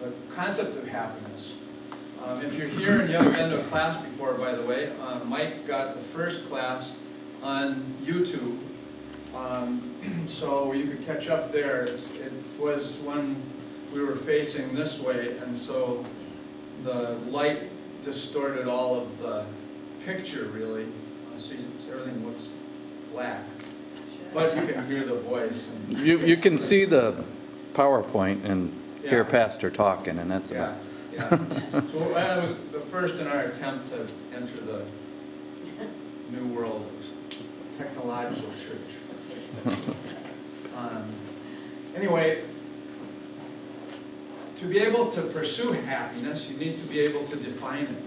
the concept of happiness. If you're here and you haven't been to a class before, by the way, Mike got the first class on YouTube, so you could catch up there. It was when we were facing this way, and so the light distorted all of the picture, really. So everything looks black, but you can hear the voice. And You can see the PowerPoint and hear Yeah. Pastor talking, and that's Yeah, about. yeah. So that was the first in our attempt to enter the new world of technological church. Anyway, to be able to pursue happiness, you need to be able to define it.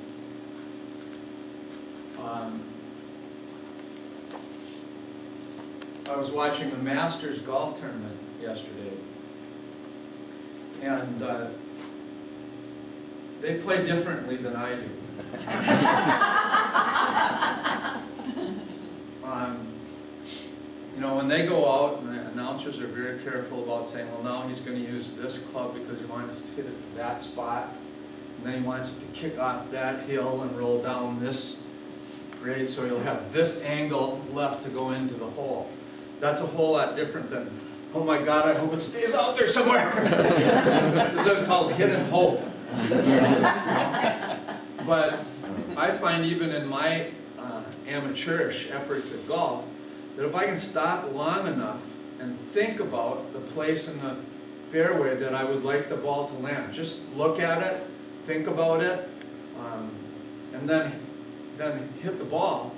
I was watching the Masters golf tournament yesterday, and they play differently than I do. You know, when they go out, and the announcers are very careful about saying, well, now he's going to use this club because he wants to hit it to that spot, and then he wants it to kick off that hill and roll down this grade, so he'll have this angle left to go into the hole. That's a whole lot different than, oh my God, I hope it stays out there somewhere. This is called hit and hope. But I find even in my amateurish efforts at golf, that if I can stop long enough and think about the place in the fairway that I would like the ball to land, just look at it, think about it, and then hit the ball,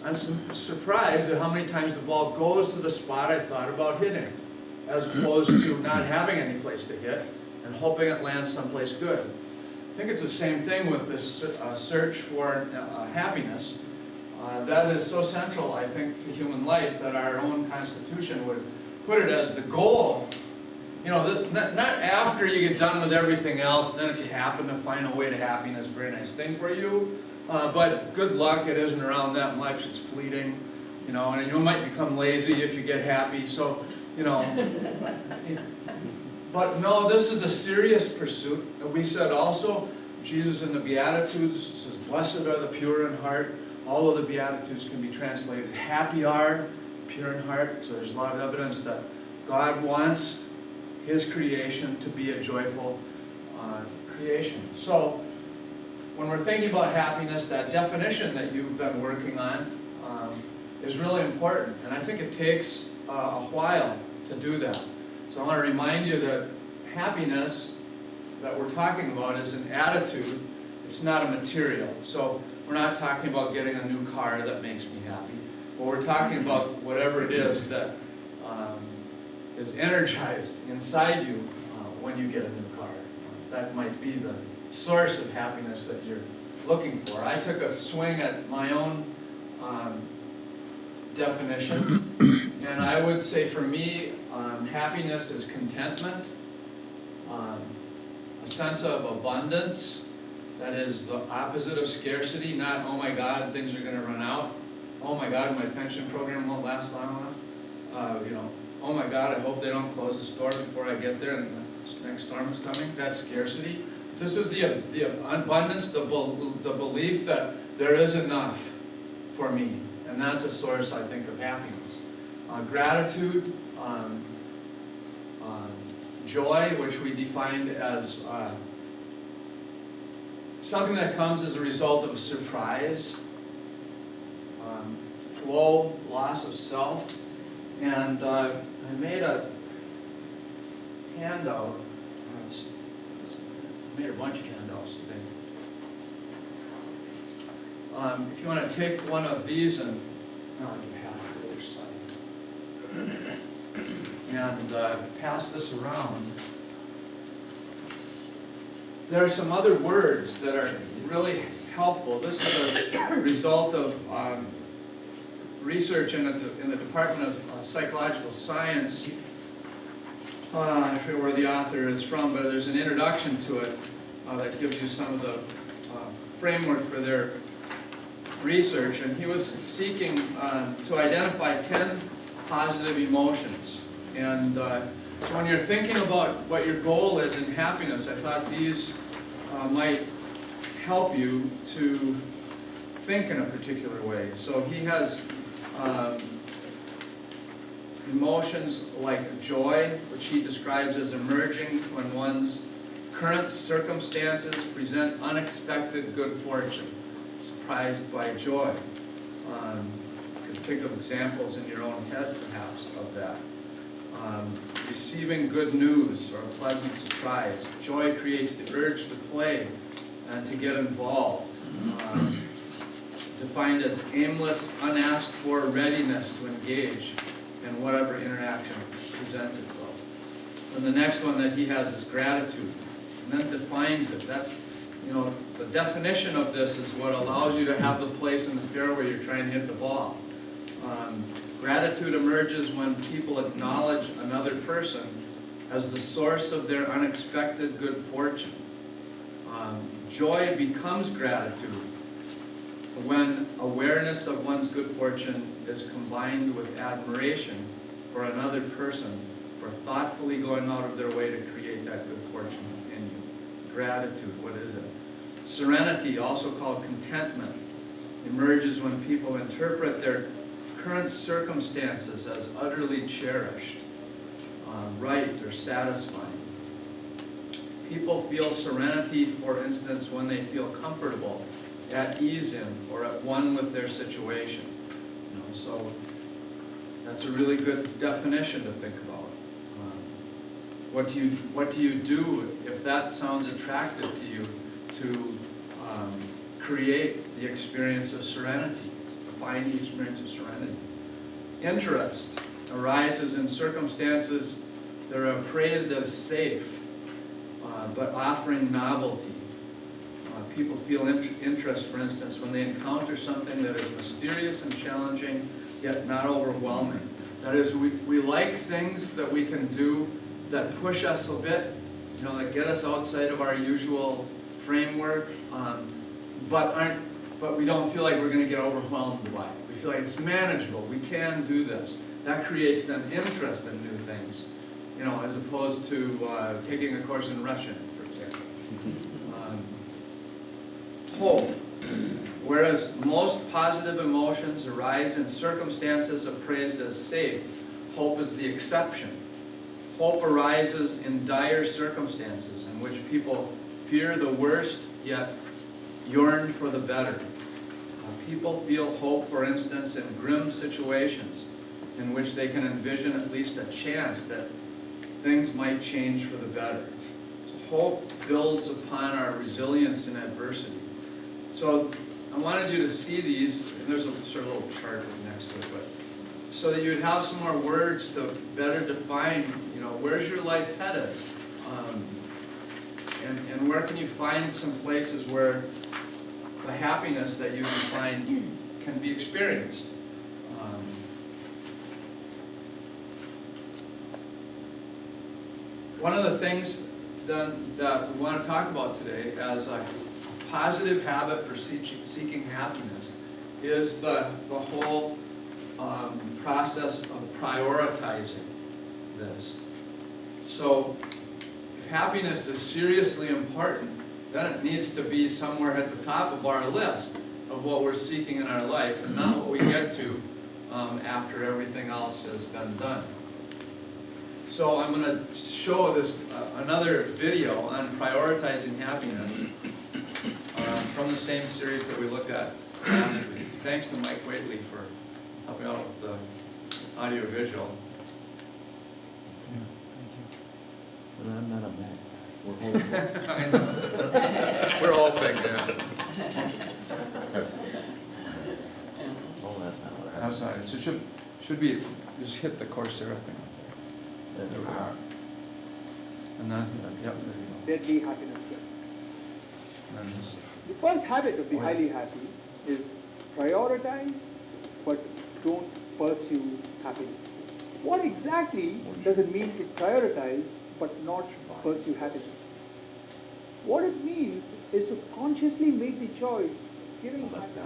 I'm surprised at how many times the ball goes to the spot I thought about hitting, as opposed to not having any place to hit and hoping it lands someplace good. I think it's the same thing with this search for happiness. That is so central, I think, to human life that our own Constitution would put it as the goal. You know, not after you get done with everything else, then if you happen to find a way to happiness, very nice thing for you. But good luck, it isn't around that much, it's fleeting. You know, and you might become lazy if you get happy, so, you know. But no, this is a serious pursuit. And we said also, Jesus in the Beatitudes says, blessed are the pure in heart. All of the Beatitudes can be translated, happy are pure in heart. So there's a lot of evidence that God wants His creation to be a joyful creation. So when we're thinking about happiness, that definition that you've been working on is really important. And I think it takes a while to do that. So I want to remind you that happiness that we're talking about is an attitude. It's not a material. So we're not talking about getting a new car that makes me happy. But we're talking about whatever it is that is energized inside you when you get a new car. That might be the source of happiness that you're looking for. I took a swing at my own definition, and I would say for me, happiness is contentment, a sense of abundance. That is the opposite of scarcity, not, oh my God, things are going to run out. Oh my God, my pension program won't last long enough. You know, oh my God, I hope they don't close the store before I get there and the next storm is coming. That's scarcity. This is the abundance, the belief that there is enough for me. And that's a source, I think, of happiness. Gratitude, joy, which we defined as something that comes as a result of a surprise, flow, loss of self. And I made a handout. I made a bunch of handouts today. If you want to take one of these and I'll give half the other side. And pass this around. There are some other words that are really helpful. This is a result of research in the Department of Psychological Science. I forget where the author is from, but there's an introduction to it that gives you some of the framework for their research. And he was seeking to identify 10 positive emotions. And So when you're thinking about what your goal is in happiness, I thought these might help you to think in a particular way. So he has emotions like joy, which he describes as emerging when one's current circumstances present unexpected good fortune, surprised by joy. You can think of examples in your own head, perhaps, of that. Receiving good news or a pleasant surprise. Joy creates the urge to play and to get involved. Defined as aimless, unasked for readiness to engage in whatever interaction presents itself. And the next one that he has is gratitude, and then defines it. That's, the definition of this is what allows you to have the place in the fairway you're trying to hit the ball. Gratitude emerges when people acknowledge another person as the source of their unexpected good fortune. Joy becomes gratitude when awareness of one's good fortune is combined with admiration for another person for thoughtfully going out of their way to create that good fortune in you. Gratitude, what is it? Serenity, also called contentment, emerges when people interpret their current circumstances as utterly cherished, right, or satisfying. People feel serenity, for instance, when they feel comfortable, at ease in, or at one with their situation. So that's a really good definition to think about. What do you do if that sounds attractive to you to create the experience of serenity, find the experience of serenity? Interest arises in circumstances that are appraised as safe, but offering novelty. People feel interest, for instance, when they encounter something that is mysterious and challenging, yet not overwhelming. That is, we like things that we can do that push us a bit, that get us outside of our usual framework, but we don't feel like we're going to get overwhelmed by it. We feel like it's manageable. We can do this. That creates then interest in new things, as opposed to taking a course in Russian, for example. Hope. Whereas most positive emotions arise in circumstances appraised as safe, hope is the exception. Hope arises in dire circumstances in which people fear the worst, yet yearn for the better. People feel hope, for instance, in grim situations in which they can envision at least a chance that things might change for the better. So hope builds upon our resilience in adversity. So I wanted you to see these, and there's a sort of little chart next to it, but so that you'd have some more words to better define, where's your life headed? And where can you find some places where the happiness that you can find can be experienced? One of the things then that we want to talk about today as a positive habit for seeking happiness is the whole process of prioritizing this. So if happiness is seriously important, then it needs to be somewhere at the top of our list of what we're seeking in our life, and not what we get to after everything else has been done. So I'm going to show this another video on prioritizing happiness from the same series that we looked at last week. Thanks to Mike Whately for helping out with the audio-visual. But I'm not a Mac. We're hoping. I know. We're hoping, yeah. Oh, that's not what That's not it. So it should be, just hit the Coursera thing. There we go. And then, yep, there you Deadly happiness. go. And this- The first habit of the highly happy is prioritize, but don't pursue happiness. What exactly does it mean to prioritize, but not pursue happiness? What it means is to consciously make the choice of giving happiness.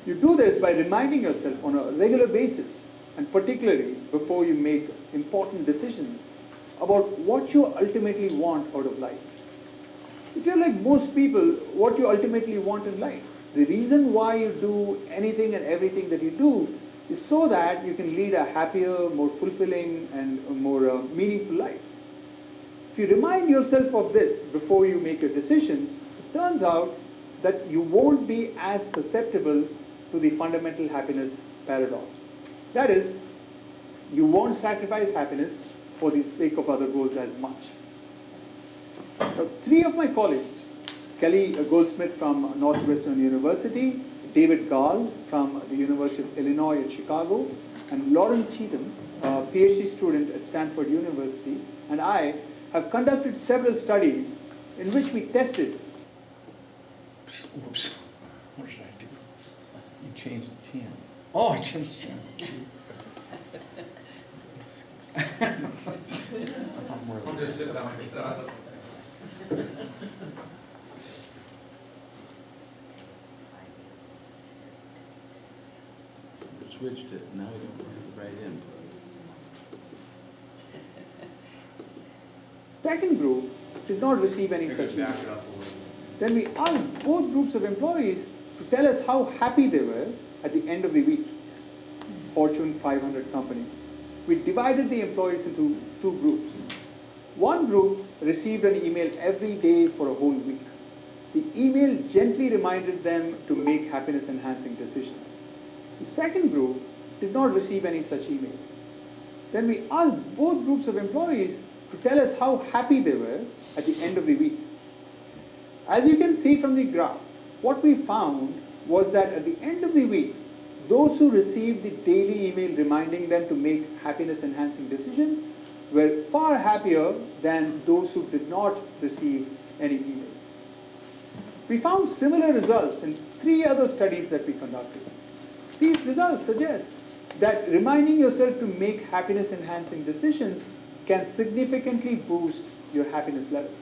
You do this by reminding yourself on a regular basis and particularly before you make important decisions about what you ultimately want out of life. If you're like most people, what you ultimately want in life, the reason why you do anything and everything that you do is so that you can lead a happier, more fulfilling, and a more meaningful life. If you remind yourself of this before you make your decisions, it turns out that you won't be as susceptible to the fundamental happiness paradox. That is, you won't sacrifice happiness for the sake of other goals as much. Now, 3 of my colleagues, Kelly Goldsmith from Northwestern University, David Gall from the University of Illinois at Chicago, and Lauren Cheatham, a PhD student at Stanford University, and I have conducted several studies in which we tested. Oops, what did I do? You changed the channel. Oh, I changed the channel. I'll just sit down. Switched it, now we don't have the right input. Second group did not receive any such Back email. it up a little. Then we asked both groups of employees to tell us how happy they were at the end of the week. Fortune 500 companies. We divided the employees into 2 groups. One group received an email every day for a whole week. The email gently reminded them to make happiness-enhancing decisions. The second group did not receive any such email. Then we asked both groups of employees to tell us how happy they were at the end of the week. As you can see from the graph, what we found was that at the end of the week, those who received the daily email reminding them to make happiness-enhancing decisions were far happier than those who did not receive any email. We found similar results in 3 other studies that we conducted. These results suggest that reminding yourself to make happiness-enhancing decisions can significantly boost your happiness levels.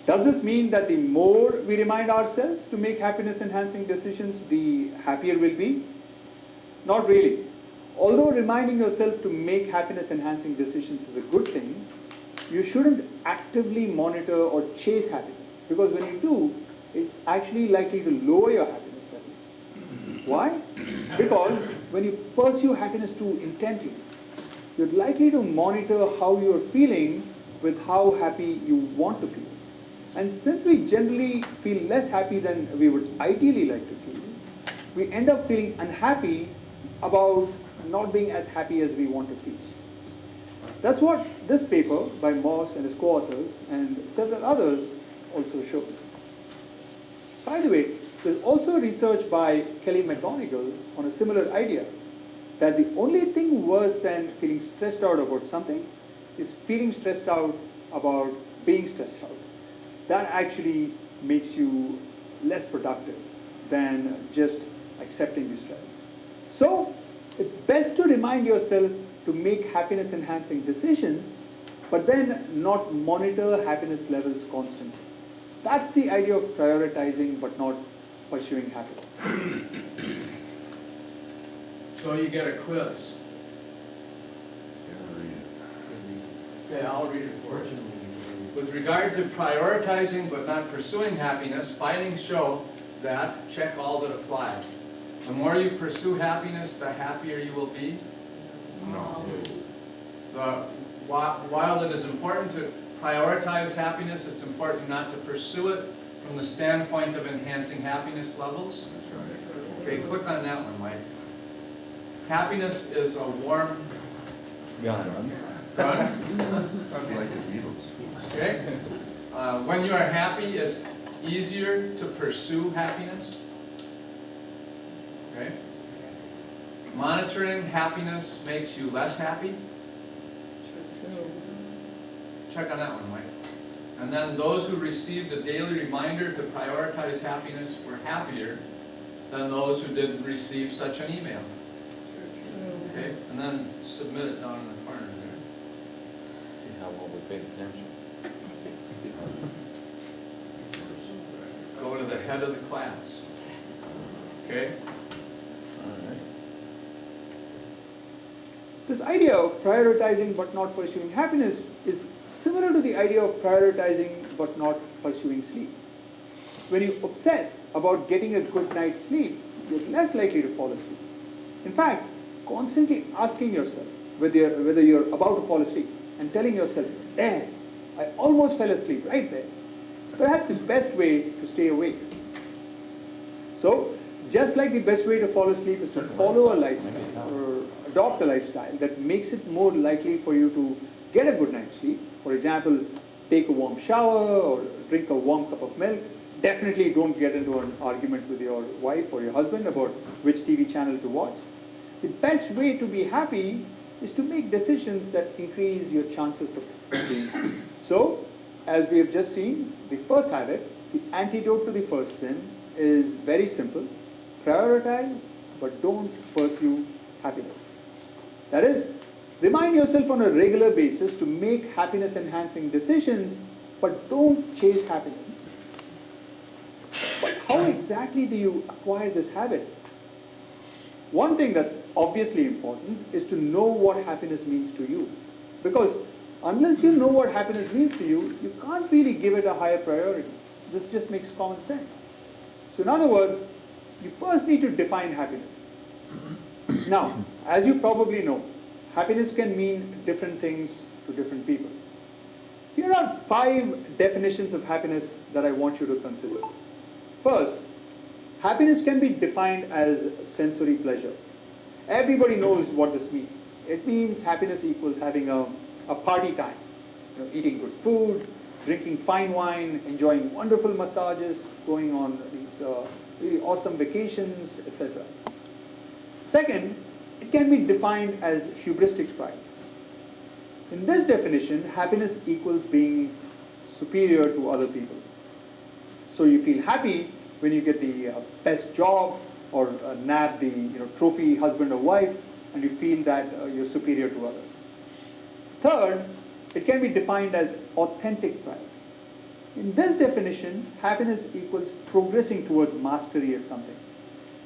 Does this mean that the more we remind ourselves to make happiness-enhancing decisions, the happier we'll be? Not really. Although reminding yourself to make happiness-enhancing decisions is a good thing, you shouldn't actively monitor or chase happiness, because when you do, it's actually likely to lower your happiness levels. Why? Because when you pursue happiness too intently, you're likely to monitor how you're feeling with how happy you want to feel. And since we generally feel less happy than we would ideally like to feel, we end up feeling unhappy about not being as happy as we want to feel. That's what this paper by Moss and his co-authors and several others also shows. By the way, there's also research by Kelly McGonigal on a similar idea, that the only thing worse than feeling stressed out about something is feeling stressed out about being stressed out. That actually makes you less productive than just accepting the stress. So, it's best to remind yourself to make happiness-enhancing decisions, but then not monitor happiness levels constantly. That's the idea of prioritizing but not pursuing happiness. So you get a quiz. Yeah, I'll read it for you. With regard to prioritizing but not pursuing happiness, findings show that, check all that apply. The more you pursue happiness, the happier you will be. No. While it is important to prioritize happiness, it's important not to pursue it from the standpoint of enhancing happiness levels. Okay, click on that one, Mike. Happiness is a warm Gun. gun. I like the Beatles. Okay? When you are happy, it's easier to pursue happiness. Okay? Monitoring happiness makes you less happy. Check on that one, Mike. And then those who received a daily reminder to prioritize happiness were happier than those who didn't receive such an email. Okay? And then submit it down in the corner there. See how well we paid attention. Go to the head of the class. Okay? All right. This idea of prioritizing but not pursuing happiness is similar to the idea of prioritizing but not pursuing sleep. When you obsess about getting a good night's sleep, you're less likely to fall asleep. In fact, constantly asking yourself whether you're about to fall asleep and telling yourself, "There, I almost fell asleep right there," is perhaps the best way to stay awake. So, just like the best way to fall asleep is to follow a lifestyle or adopt a lifestyle that makes it more likely for you to get a good night's sleep, for example, take a warm shower or drink a warm cup of milk, definitely don't get into an argument with your wife or your husband about which TV channel to watch. The best way to be happy is to make decisions that increase your chances of being happy. So, as we have just seen, the first habit, the antidote to the first sin, is very simple. Prioritize, but don't pursue happiness. That is, remind yourself on a regular basis to make happiness-enhancing decisions, but don't chase happiness. But how exactly do you acquire this habit? One thing that's obviously important is to know what happiness means to you. Because unless you know what happiness means to you, you can't really give it a higher priority. This just makes common sense. So in other words, you first need to define happiness. Now, as you probably know, happiness can mean different things to different people. Here are 5 definitions of happiness that I want you to consider. First, happiness can be defined as sensory pleasure. Everybody knows what this means. It means happiness equals having a party time, eating good food, drinking fine wine, enjoying wonderful massages, going on these really awesome vacations, etc. Second, it can be defined as hubristic pride. In this definition, happiness equals being superior to other people. So you feel happy when you get the best job or nab the trophy husband or wife, and you feel that you're superior to others. Third, it can be defined as authentic pride. In this definition, happiness equals progressing towards mastery of something.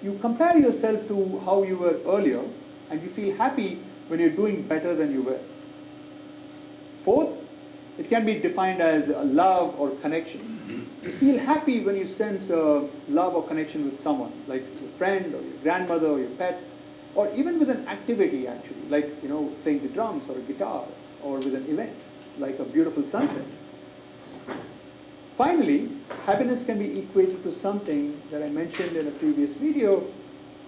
You compare yourself to how you were earlier, and you feel happy when you're doing better than you were. Fourth, it can be defined as love or connection. You feel happy when you sense love or connection with someone, like your friend or your grandmother or your pet, or even with an activity actually, like playing the drums or a guitar, or with an event, like a beautiful sunset. Finally, happiness can be equated to something that I mentioned in a previous video,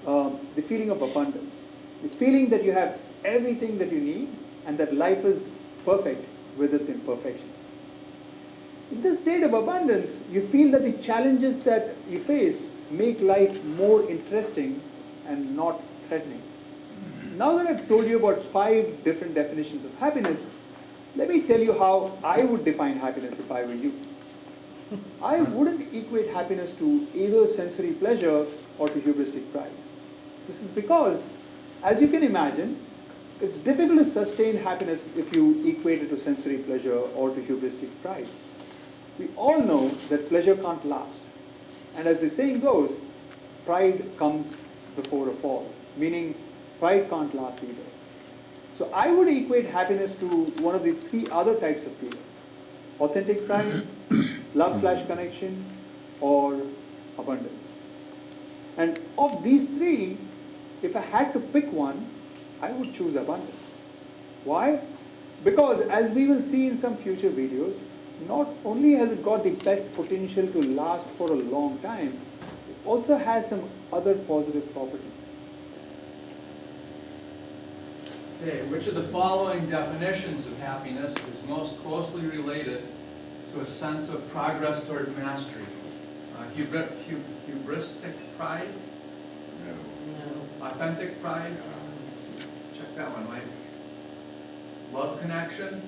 the feeling of abundance. The feeling that you have everything that you need and that life is perfect with its imperfections. In this state of abundance, you feel that the challenges that you face make life more interesting and not threatening. Now that I've told you about 5 different definitions of happiness, let me tell you how I would define happiness if I were you. I wouldn't equate happiness to either sensory pleasure or to hubristic pride. This is because, as you can imagine, it's difficult to sustain happiness if you equate it to sensory pleasure or to hubristic pride. We all know that pleasure can't last. And as the saying goes, pride comes before a fall, meaning pride can't last either. So I would equate happiness to one of the 3 other types of feeling: authentic pride, love/connection, or abundance. And of these 3, if I had to pick one, I would choose abundance. Why? Because as we will see in some future videos, not only has it got the best potential to last for a long time, it also has some other positive properties. Okay, which of the following definitions of happiness is most closely related to a sense of progress toward mastery? Hubristic pride? No. Authentic pride? Check that one, Mike. Love connection?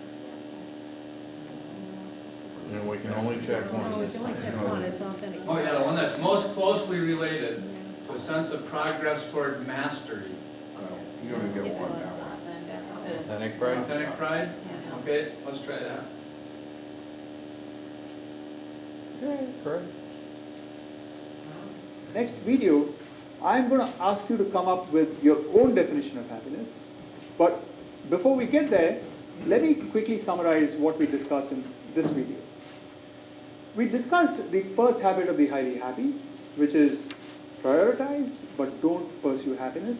And we can only check No, one. it's only check one, it's authentic. Oh yeah, the one that's most closely related to a sense of progress toward mastery. Well, you only get one now. Authentic pride? Authentic pride? Yeah. Okay, let's try that. Yeah, correct. Next video, I'm going to ask you to come up with your own definition of happiness, but before we get there, let me quickly summarize what we discussed in this video. We discussed the first habit of the highly happy, which is prioritize but don't pursue happiness.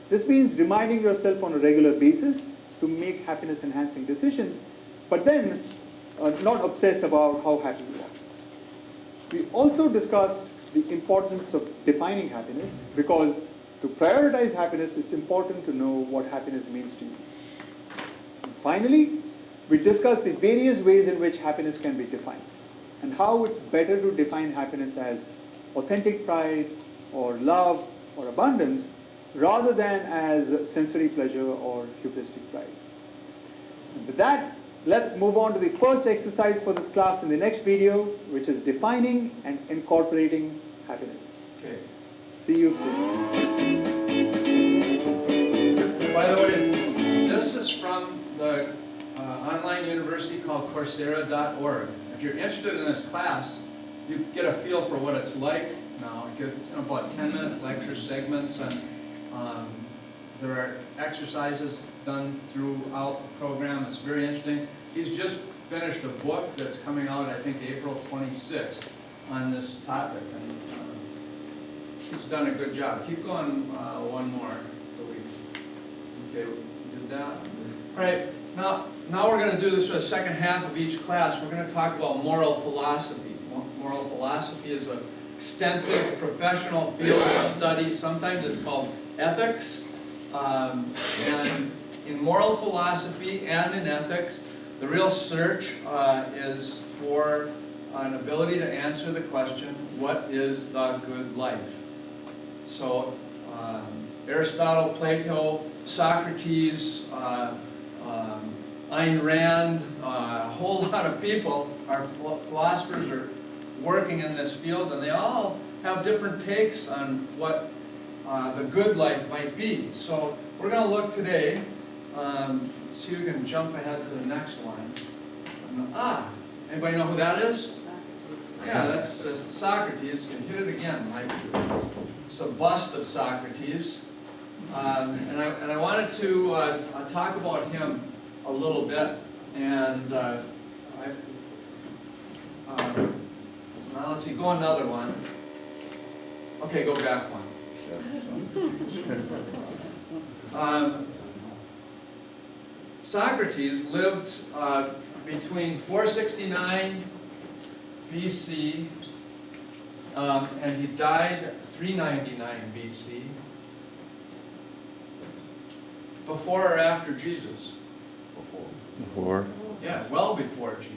This means reminding yourself on a regular basis to make happiness enhancing decisions, but then not obsess about how happy you are. We also discussed the importance of defining happiness, because to prioritize happiness, it's important to know what happiness means to you. And finally, we discussed the various ways in which happiness can be defined, and how it's better to define happiness as authentic pride, or love, or abundance, rather than as sensory pleasure or hubristic pride. And with that, let's move on to the first exercise for this class in the next video, which is defining and incorporating happiness. Okay. See you soon. By the way, this is from the online university called Coursera.org. If you're interested in this class, you get a feel for what it's like now. You get about 10-minute lecture segments, and there are exercises done throughout the program. It's very interesting. He's just finished a book that's coming out, I think, April 26th on this topic, and he's done a good job. Keep going one more. Okay, we did that. All right, now we're going to do this for the second half of each class. We're going to talk about moral philosophy. Moral philosophy is an extensive professional field of study. Sometimes it's called ethics. And in moral philosophy and in ethics, the real search is for an ability to answer the question, what is the good life? So Aristotle, Plato, Socrates, Ayn Rand, a whole lot of people, our philosophers are working in this field, and they all have different takes on what the good life might be. So we're going to look today, see if we can jump ahead to the next one. Anybody know who that is? Yeah, that's Socrates. You hit it again, Mike. It's a bust of Socrates. And I wanted to talk about him a little bit. And now let's see, go another one. Okay, go back one. Socrates lived between 469 BC and he died 399 BC. Before or after Jesus? Before. Yeah, well before Jesus.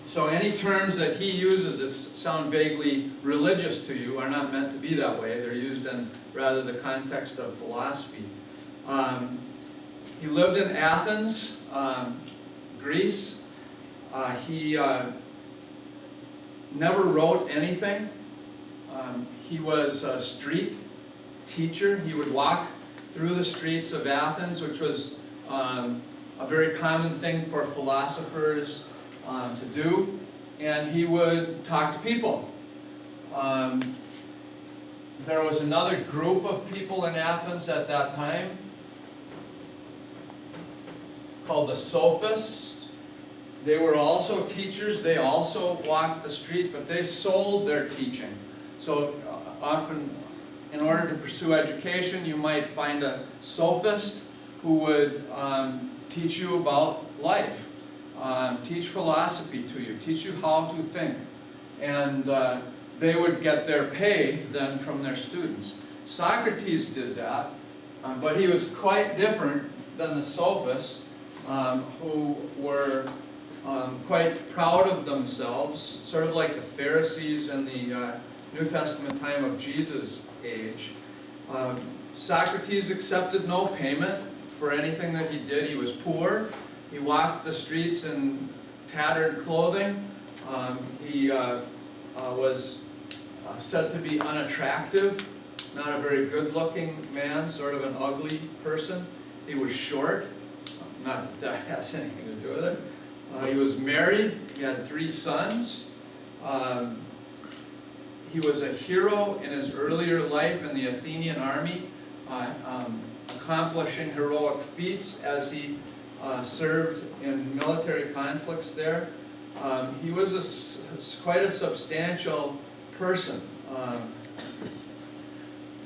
So any terms that he uses that sound vaguely religious to you are not meant to be that way. They're used in rather the context of philosophy. He lived in Athens, Greece. He never wrote anything. He was a street teacher. He would walk through the streets of Athens, which was a very common thing for philosophers to do, and he would talk to people. There was another group of people in Athens at that time called the Sophists. They were also teachers. They also walked the street, but they sold their teaching. So often, in order to pursue education, you might find a sophist who would teach you about life, teach philosophy to you, teach you how to think. And they would get their pay then from their students. Socrates did that, but he was quite different than the sophists, who were quite proud of themselves, sort of like the Pharisees in the New Testament time of Jesus' age. Socrates accepted no payment for anything that he did. He was poor. He walked the streets in tattered clothing. He was said to be unattractive, not a very good-looking man, sort of an ugly person. He was short. Not that that has anything to do with it. He was married. He had 3 sons. He was a hero in his earlier life in the Athenian army, a accomplishing heroic feats as he served in military conflicts there. He was quite a substantial person.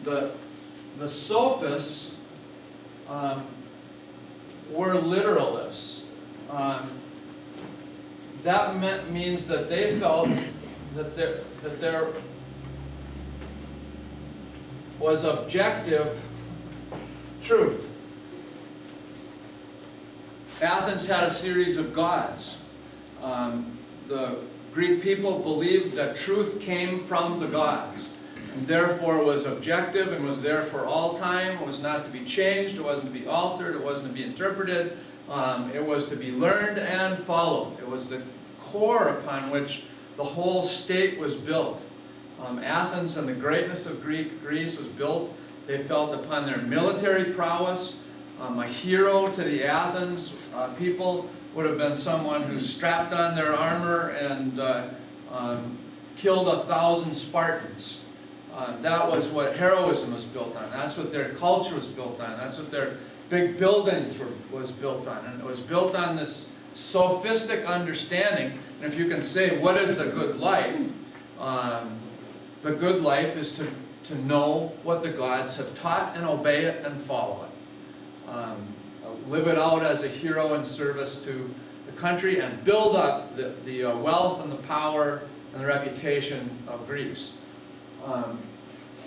The sophists were literalists. That means that they felt that there was objective truth. Athens had a series of gods. The Greek people believed that truth came from the gods, and therefore was objective and was there for all time. It was not to be changed, it wasn't to be altered, it wasn't to be interpreted. It was to be learned and followed. It was the core upon which the whole state was built. Athens and the greatness of Greece was built, they felt, upon their military prowess. A hero to the Athens people would have been someone who strapped on their armor and killed 1,000 Spartans. That was what heroism was built on. That's what their culture was built on. That's what their big buildings was built on. And it was built on this sophistic understanding. And if you can say, what is the good life? The good life is to know what the gods have taught and obey it and follow it. Live it out as a hero in service to the country and build up the wealth and the power and the reputation of Greece.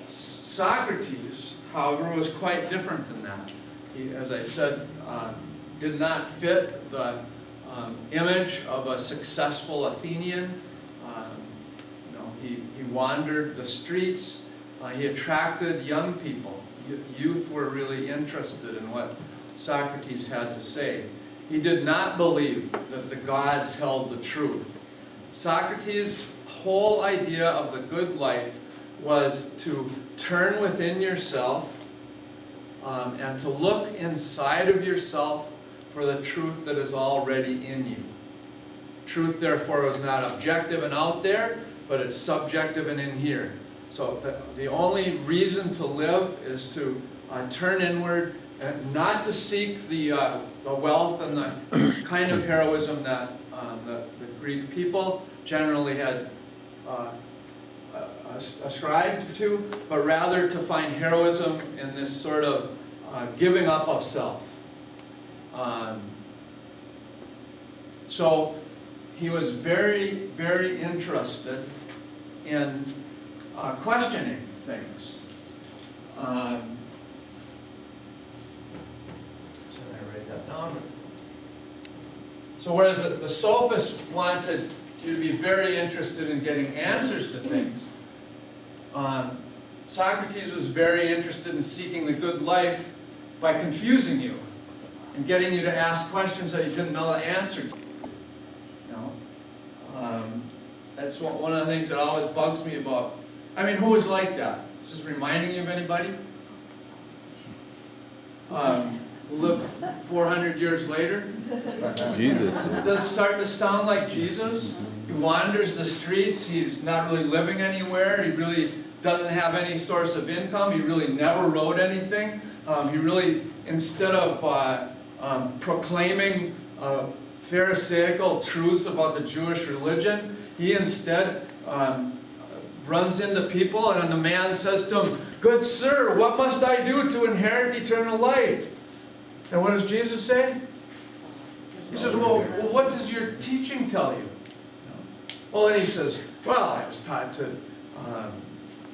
Socrates, however, was quite different than that. He, as I said, did not fit the image of a successful Athenian. He wandered the streets. He attracted young people. Youth were really interested in what Socrates had to say. He did not believe that the gods held the truth. Socrates' whole idea of the good life was to turn within yourself and to look inside of yourself for the truth that is already in you. Truth, therefore, was not objective and out there, but it's subjective and in here. So the only reason to live is to turn inward and not to seek the wealth and the kind of heroism that the Greek people generally had ascribed to, but rather to find heroism in this sort of giving up of self. So he was very, very interested in questioning things. So I write that down. So whereas the sophists wanted you to be very interested in getting answers to things, Socrates was very interested in seeking the good life by confusing you and getting you to ask questions that you didn't know the answer to. That's one of the things that always bugs me about. I mean, who was like that? Is this reminding you of anybody? Who lived 400 years later? Jesus. Does it start to sound like Jesus? He wanders the streets. He's not really living anywhere. He really doesn't have any source of income. He really never wrote anything. He really, instead of proclaiming Pharisaical truths about the Jewish religion, he instead runs into people, and the man says to him, "Good sir, what must I do to inherit eternal life?" And what does Jesus say? He says, well, what does your teaching tell you? Well, then he says, well, I was taught to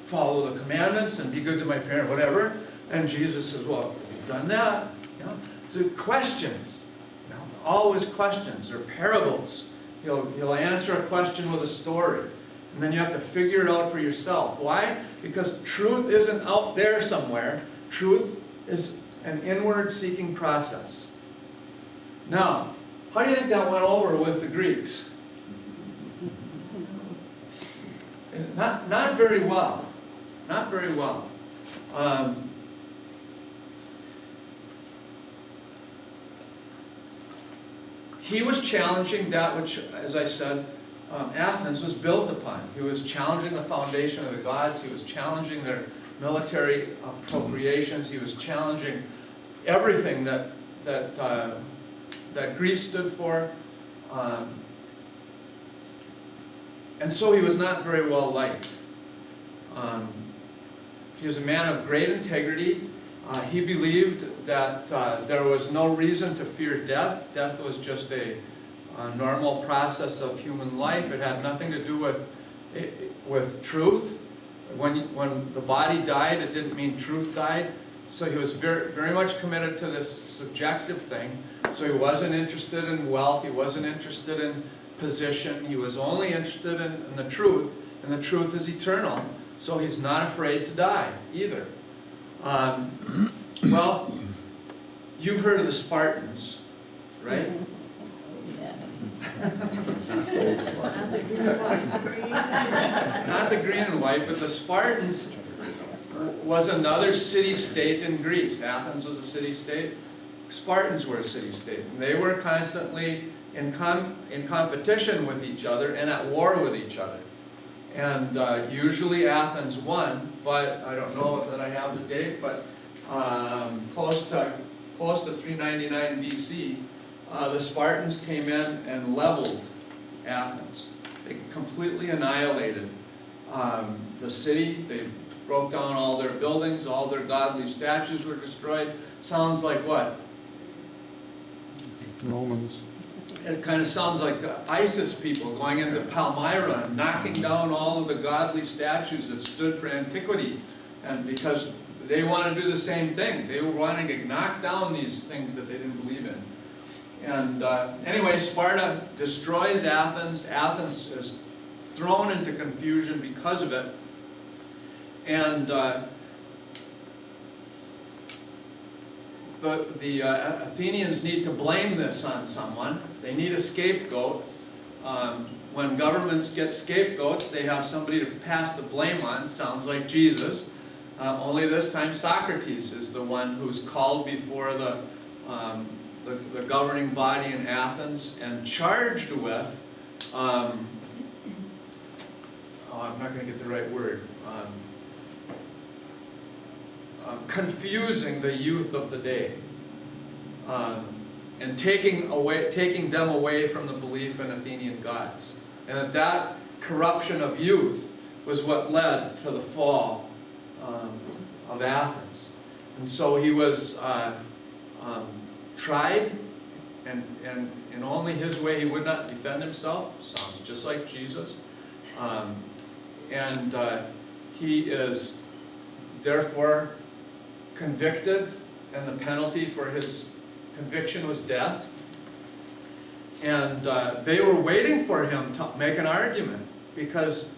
follow the commandments and be good to my parent, whatever. And Jesus says, well, you've done that. So questions, always questions, or parables. He'll answer a question with a story. And then you have to figure it out for yourself. Why? Because truth isn't out there somewhere. Truth is an inward seeking process. Now, how do you think that went over with the Greeks? Not very well. Not very well. He was challenging that which, as I said, Athens was built upon. He was challenging the foundation of the gods. He was challenging their military appropriations. He was challenging everything that Greece stood for. And so he was not very well liked. He was a man of great integrity. He believed that there was no reason to fear death. Death was just a normal process of human life. It had nothing to do with truth. When the body died, it didn't mean truth died. So he was very, very much committed to this subjective thing. So he wasn't interested in wealth. He wasn't interested in position. He was only interested in the truth, and the truth is eternal. So he's not afraid to die either. Well, you've heard of the Spartans, right? Not the green and white, but the Spartans was another city-state in Greece. Athens was a city-state. Spartans were a city-state. And they were constantly in competition with each other and at war with each other. And usually Athens won, but I don't know that I have the date, but close to 399 BC, the Spartans came in and leveled Athens. They completely annihilated the city. They broke down all their buildings, all their godly statues were destroyed. Sounds like what? Romans. It kind of sounds like the ISIS people going into Palmyra and knocking down all of the godly statues that stood for antiquity. And because they want to do the same thing. They were wanting to knock down these things that they didn't believe in. And anyway, Sparta destroys Athens. Athens is thrown into confusion because of it. And the Athenians need to blame this on someone. They need a scapegoat. When governments get scapegoats, they have somebody to pass the blame on. Sounds like Jesus. Only this time Socrates is the one who's called before the governing body in Athens and charged with, I'm not going to get the right word, confusing the youth of the day, and taking them away from the belief in Athenian gods. And that corruption of youth was what led to the fall of Athens. And so he was tried, and in only his way he would not defend himself. Sounds just like Jesus. And he is therefore convicted, and the penalty for his conviction was death. And they were waiting for him to make an argument, because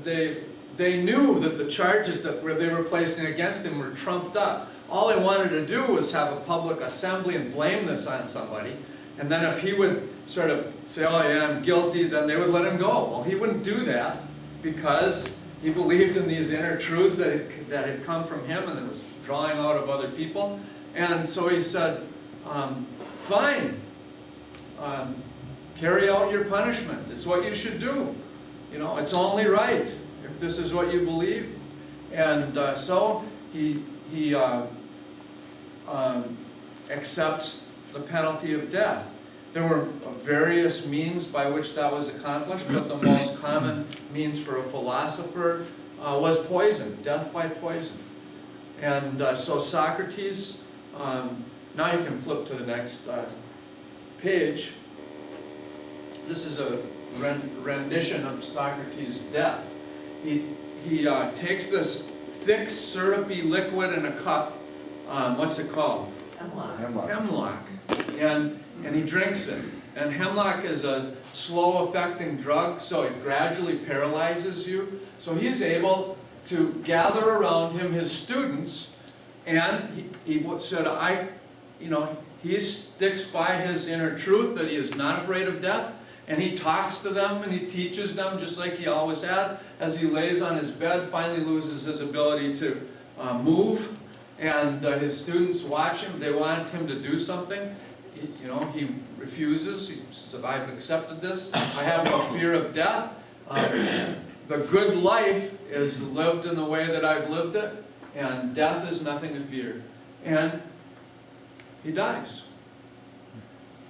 they knew that the charges that they were placing against him were trumped up. All they wanted to do was have a public assembly and blame this on somebody. And then if he would sort of say, oh yeah, I'm guilty, then they would let him go. Well, he wouldn't do that, because he believed in these inner truths that had come from him and that was drawing out of other people. And so he said, fine, carry out your punishment. It's what you should do. You know, it's only right if this is what you believe. And so he accepts the penalty of death. There were various means by which that was accomplished, but the most common means for a philosopher was poison, death by poison. And so Socrates, now you can flip to the next page. This is a rendition of Socrates' death. He takes this thick, syrupy liquid in a cup. What's it called? Hemlock. And he drinks it. And hemlock is a slow-affecting drug, so it gradually paralyzes you. So he's able to gather around him his students, and he said, he sticks by his inner truth that he is not afraid of death, and he talks to them and he teaches them just like he always had. As he lays on his bed, finally loses his ability to move, and his students watch him. They want him to do something. He refuses. He says, I've accepted this. I have no fear of death. The good life is lived in the way that I've lived it, and death is nothing to fear. and he dies.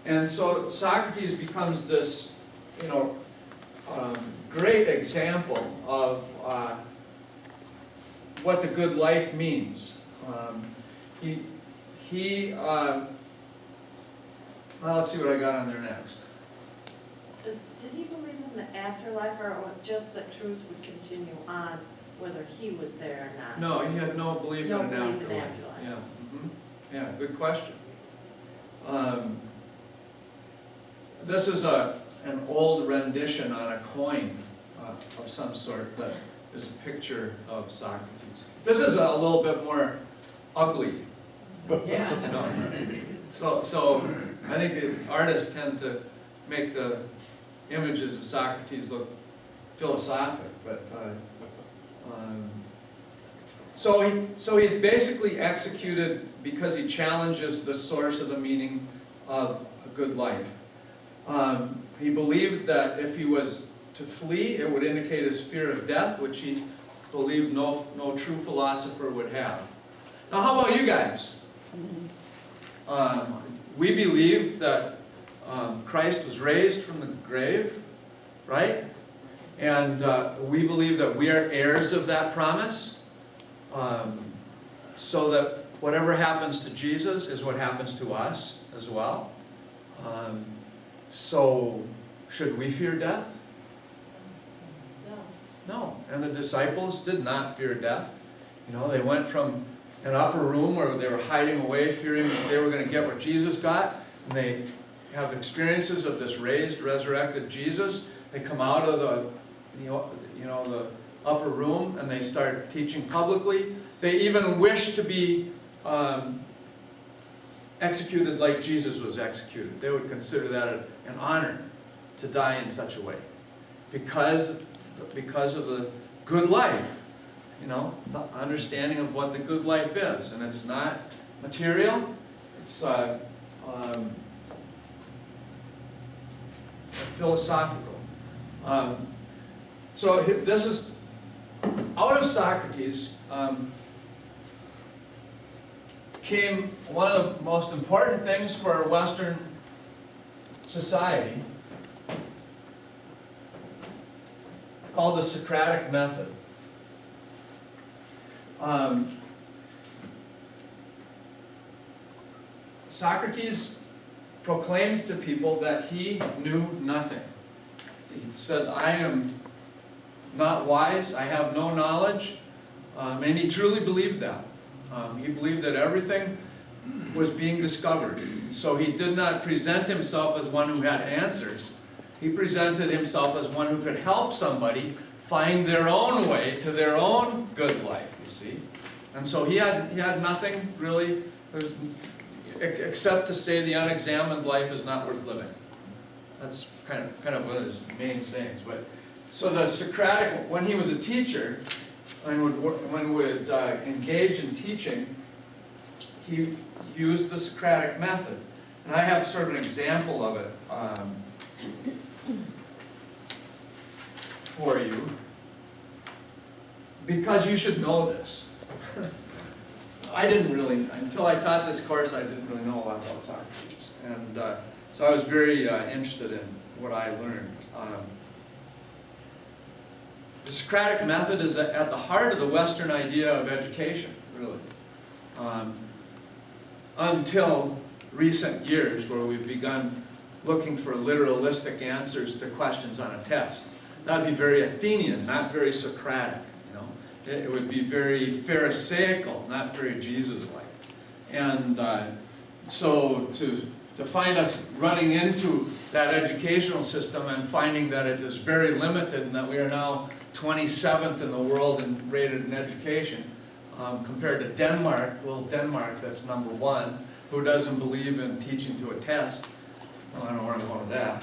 And so Socrates becomes this, great example of what the good life means. Well, let's see what I got on there next. Did he believe in the afterlife, or was just that truth would continue on whether he was there or not? No, he had no belief in No an belief in afterlife. afterlife. Yeah, yeah, good question. This is an old rendition on a coin of some sort that is a picture of Socrates. This is a little bit more ugly. Yeah. You know? So I think the artists tend to make the images of Socrates look philosophic, but so he's basically executed because he challenges the source of the meaning of a good life. He believed that if he was to flee, it would indicate his fear of death, which he believed no true philosopher would have. Now, how about you guys? We believe that Christ was raised from the grave, right? And we believe that we are heirs of that promise, so that whatever happens to Jesus is what happens to us as well. So, should we fear death? No. No. And the disciples did not fear death. They went from an upper room where they were hiding away, fearing that they were going to get what Jesus got, and they have experiences of this raised, resurrected Jesus. They come out of the upper room and they start teaching publicly. They even wish to be executed like Jesus was executed. They would consider that an honor to die in such a way because of the good life, the understanding of what the good life is. And it's not material, it's philosophical. So this is, out of Socrates came one of the most important things for Western society, called the Socratic method. Socrates proclaimed to people that he knew nothing. He said, I am not wise, I have no knowledge, and he truly believed that. He believed that everything was being discovered. So he did not present himself as one who had answers. He presented himself as one who could help somebody find their own way to their own good life, you see. And so he had nothing really except to say the unexamined life is not worth living. That's kind of one of his main sayings. But so the Socratic, when he was a teacher, when he would engage in teaching, he used the Socratic method. And I have sort of an example of it for you, because you should know this. I didn't really, until I taught this course, I didn't really know a lot about Socrates. And so I was very interested in what I learned. The Socratic method is at the heart of the Western idea of education, really. Until recent years, where we've begun looking for literalistic answers to questions on a test. That would be very Athenian, not very Socratic. It would be very Pharisaical, not very Jesus-like. And so to find us running into that educational system and finding that it is very limited and that we are now 27th in the world rated in education, compared to Denmark, well, Denmark, that's number one, who doesn't believe in teaching to a test. Well, I don't know where I'm going with that.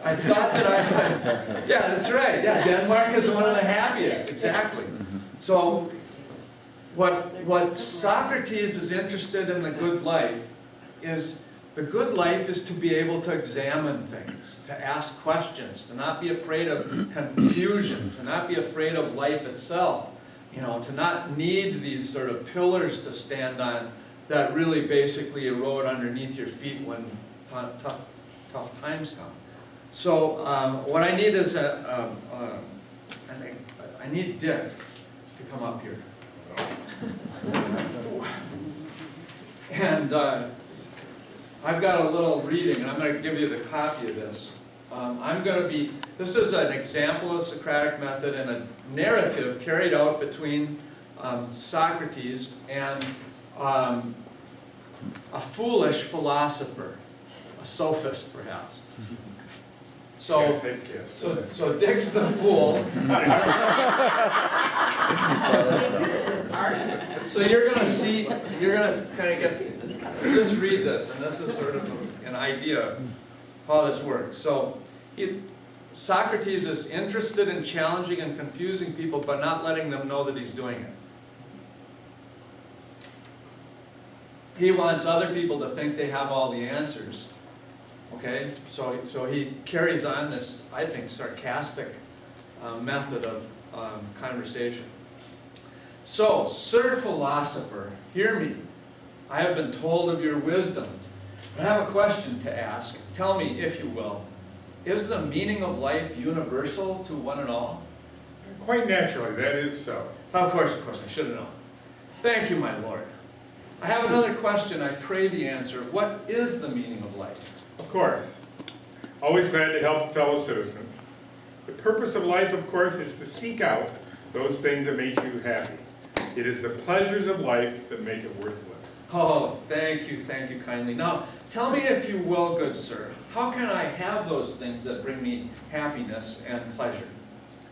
I thought that yeah, that's right. Yeah, Denmark is one of the happiest, exactly. So what Socrates is interested in the good life is, the good life is to be able to examine things, to ask questions, to not be afraid of confusion, to not be afraid of life itself. You know, to not need these sort of pillars to stand on that really basically erode underneath your feet when tough times come. So what I need is I need Dick to come up here. And I've got a little reading, and I'm going to give you the copy of this. This is an example of the Socratic method and a narrative carried out between Socrates and a foolish philosopher, a sophist perhaps. So Dick's the fool. So you're going to kind of just read this, and this is sort of an idea of how this works. So Socrates is interested in challenging and confusing people, but not letting them know that he's doing it. He wants other people to think they have all the answers. Okay, so he carries on this, I think, sarcastic method of conversation. So, Sir Philosopher, hear me. I have been told of your wisdom. I have a question to ask. Tell me, if you will, is the meaning of life universal to one and all? Quite naturally, that is so. Of course, I should have known. Thank you, my lord. I have another question. I pray the answer. What is the meaning of life? Of course. Always glad to help a fellow citizen. The purpose of life, of course, is to seek out those things that make you happy. It is the pleasures of life that make it worth living. Oh, thank you kindly. Now, tell me if you will, good sir, how can I have those things that bring me happiness and pleasure?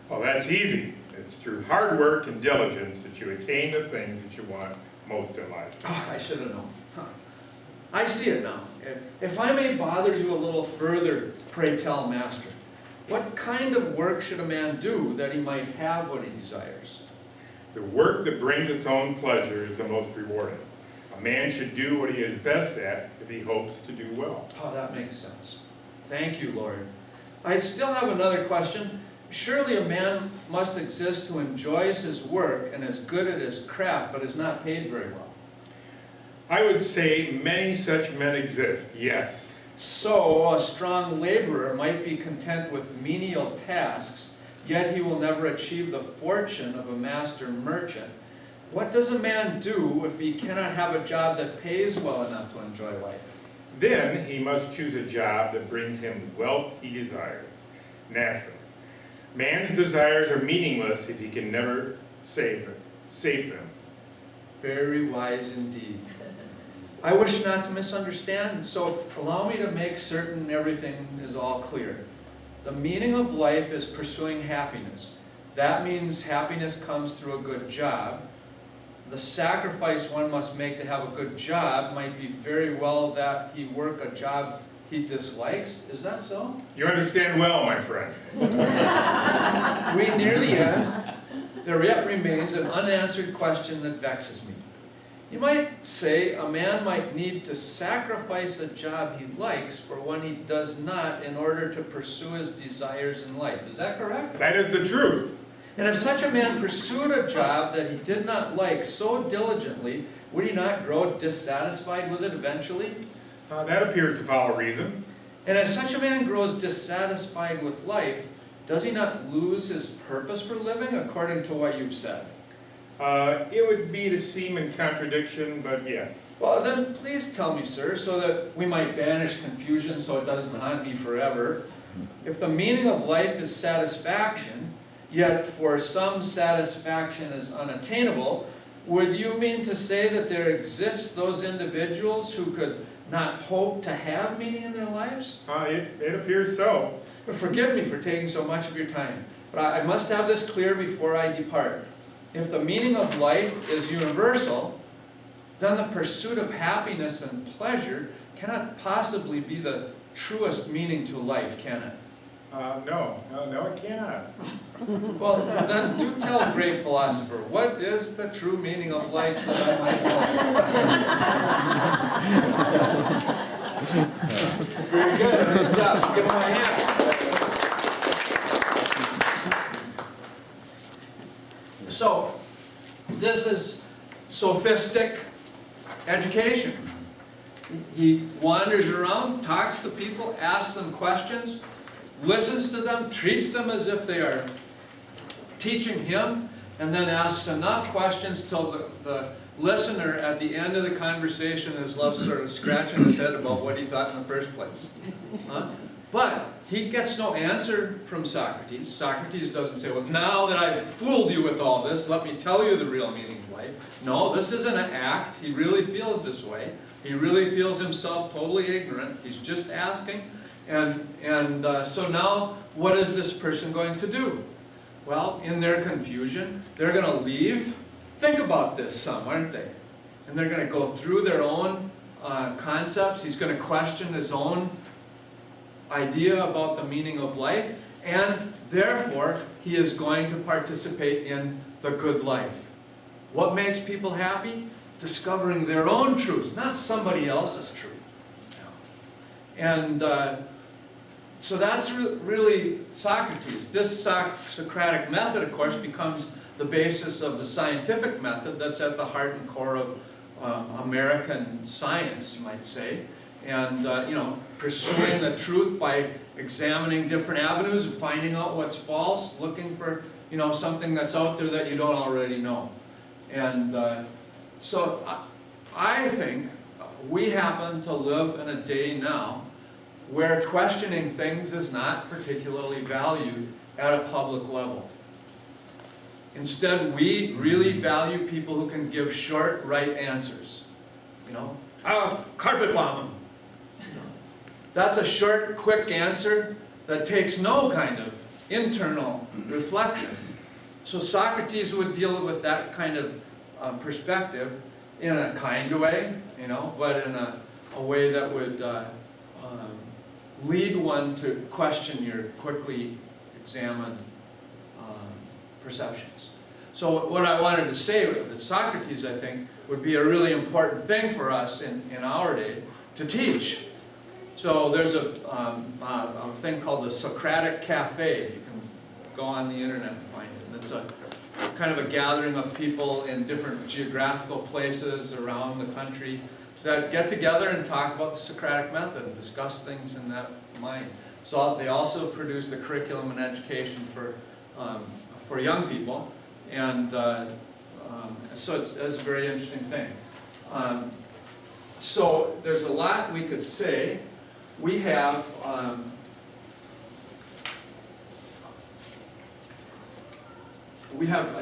Well, that's easy. It's through hard work and diligence that you attain the things that you want most in life. Oh, I should have known. Huh. I see it now. If I may bother you a little further, pray tell, master, what kind of work should a man do that he might have what he desires? The work that brings its own pleasure is the most rewarding. A man should do what he is best at if he hopes to do well. Oh, that makes sense. Thank you, Lord. I still have another question. Surely a man must exist who enjoys his work and is good at his craft, but is not paid very well. I would say many such men exist, yes. So a strong laborer might be content with menial tasks, yet he will never achieve the fortune of a master merchant. What does a man do if he cannot have a job that pays well enough to enjoy life? Then he must choose a job that brings him wealth he desires, naturally. Man's desires are meaningless if he can never save them. Very wise indeed. I wish not to misunderstand, so allow me to make certain everything is all clear. The meaning of life is pursuing happiness. That means happiness comes through a good job. The sacrifice one must make to have a good job might be very well that he work a job he dislikes. Is that so? You understand well, my friend. We near the end. There yet remains an unanswered question that vexes me. You might say a man might need to sacrifice a job he likes for one he does not in order to pursue his desires in life. Is that correct? That is the truth. And if such a man pursued a job that he did not like so diligently, would he not grow dissatisfied with it eventually? That appears to follow reason. And if such a man grows dissatisfied with life, does he not lose his purpose for living, according to what you've said? It would be to seem in contradiction, but yes. Well, then please tell me, sir, so that we might banish confusion so it doesn't haunt me forever. If the meaning of life is satisfaction, yet for some satisfaction is unattainable, would you mean to say that there exists those individuals who could not hope to have meaning in their lives? It appears so. Forgive me for taking so much of your time, but I must have this clear before I depart. If the meaning of life is universal, then the pursuit of happiness and pleasure cannot possibly be the truest meaning to life, can it? No, it cannot. Well, then do tell, great philosopher, what is the true meaning of life so that I might know? Very good. Nice job. Give him a hand. So, education. He wanders around, talks to people, asks them questions, listens to them, treats them as if they are teaching him, and then asks enough questions till the listener at the end of the conversation is left sort of scratching his head about what he thought in the first place. But he gets no answer from Socrates. Socrates doesn't say, well, now that I've fooled you with all this, let me tell you the real meaning of life. No, this isn't an act. He really feels this way. He really feels himself totally ignorant. He's just asking. And so now, what is this person going to do? Well, in their confusion, they're going to leave. Think about this some, aren't they? And they're going to go through their own concepts. He's going to question his own idea about the meaning of life. And therefore, he is going to participate in the good life. What makes people happy? Discovering their own truths, not somebody else's truth. And so that's really Socrates. This Socratic method, of course, becomes the basis of the scientific method that's at the heart and core of American science, you might say. And, pursuing the truth by examining different avenues and finding out what's false, looking for, something that's out there that you don't already know. And so I think we happen to live in a day now where questioning things is not particularly valued at a public level. Instead, we really value people who can give short, right answers. Carpet bomb them. That's a short, quick answer that takes no kind of internal reflection. So Socrates would deal with that kind of perspective in a kind way, but in a way that would lead one to question your quickly examined perceptions. So what I wanted to say that Socrates, I think, would be a really important thing for us in our day to teach. So there's a thing called the Socratic Cafe. You can go on the internet and find it. And it's a kind of a gathering of people in different geographical places around the country that get together and talk about the Socratic method and discuss things in that mind. So they also produced a curriculum and education for young people, and so it's a very interesting thing. So there's a lot we could say. We have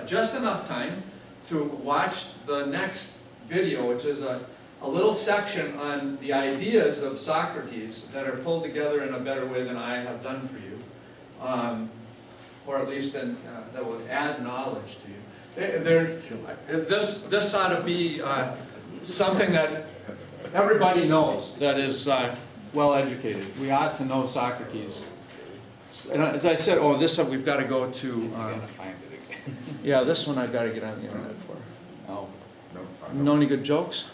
just enough time to watch the next video, which is a little section on the ideas of Socrates that are pulled together in a better way than I have done for you, or at least that would add knowledge to you. This ought to be something that everybody knows that is well educated. We ought to know Socrates. And as I said, this one we've got to go to. Yeah, this one I've got to get on the internet for. Oh. Know any good jokes?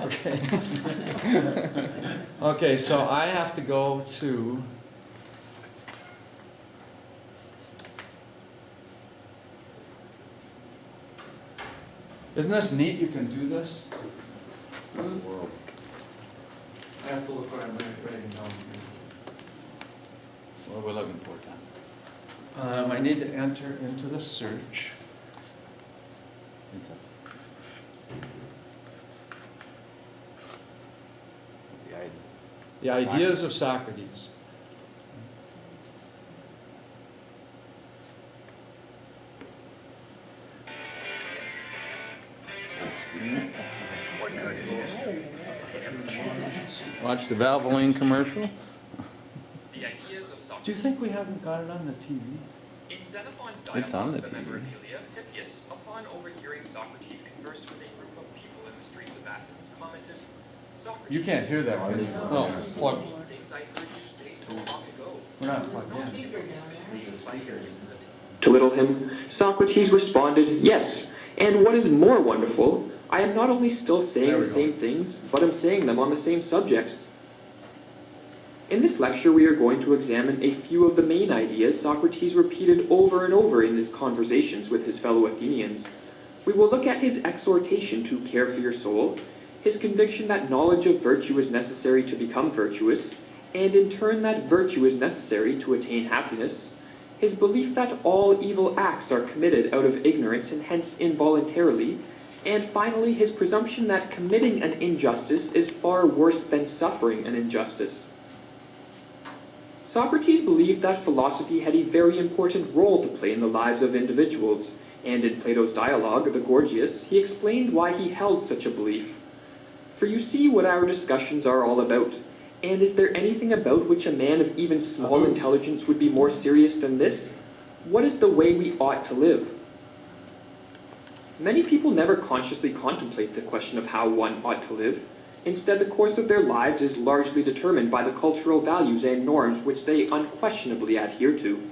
Okay. Okay, so I have to go to. Isn't this neat? You can do this. I have to look what I'm writing down here. What are we looking for, Tom? I need to enter into the search. The ideas of Socrates. What good is history if it never changes? Watch the Valvoline commercial? The ideas of Socrates. Do you think we haven't got it on the TV? In Xenophon's It's on dialogue, the the TV. memorabilia, Hippias, upon overhearing Socrates converse with a group of people in the streets of Athens, commented, Socrates, You can't hear that, can you? Oh, plug. same things I heard you say so long ago. We're not plugged in. To little him, Socrates responded, yes, and what is more wonderful, I am not only still saying There we the go. same things, but am saying them on the same subjects. In this lecture, we are going to examine a few of the main ideas Socrates repeated over and over in his conversations with his fellow Athenians. We will look at his exhortation to care for your soul, his conviction that knowledge of virtue is necessary to become virtuous, and in turn that virtue is necessary to attain happiness, his belief that all evil acts are committed out of ignorance and hence involuntarily, and finally his presumption that committing an injustice is far worse than suffering an injustice. Socrates believed that philosophy had a very important role to play in the lives of individuals, and in Plato's dialogue, the Gorgias, he explained why he held such a belief. For you see what our discussions are all about, and is there anything about which a man of even small intelligence would be more serious than this? What is the way we ought to live? Many people never consciously contemplate the question of how one ought to live. Instead, the course of their lives is largely determined by the cultural values and norms which they unquestionably adhere to.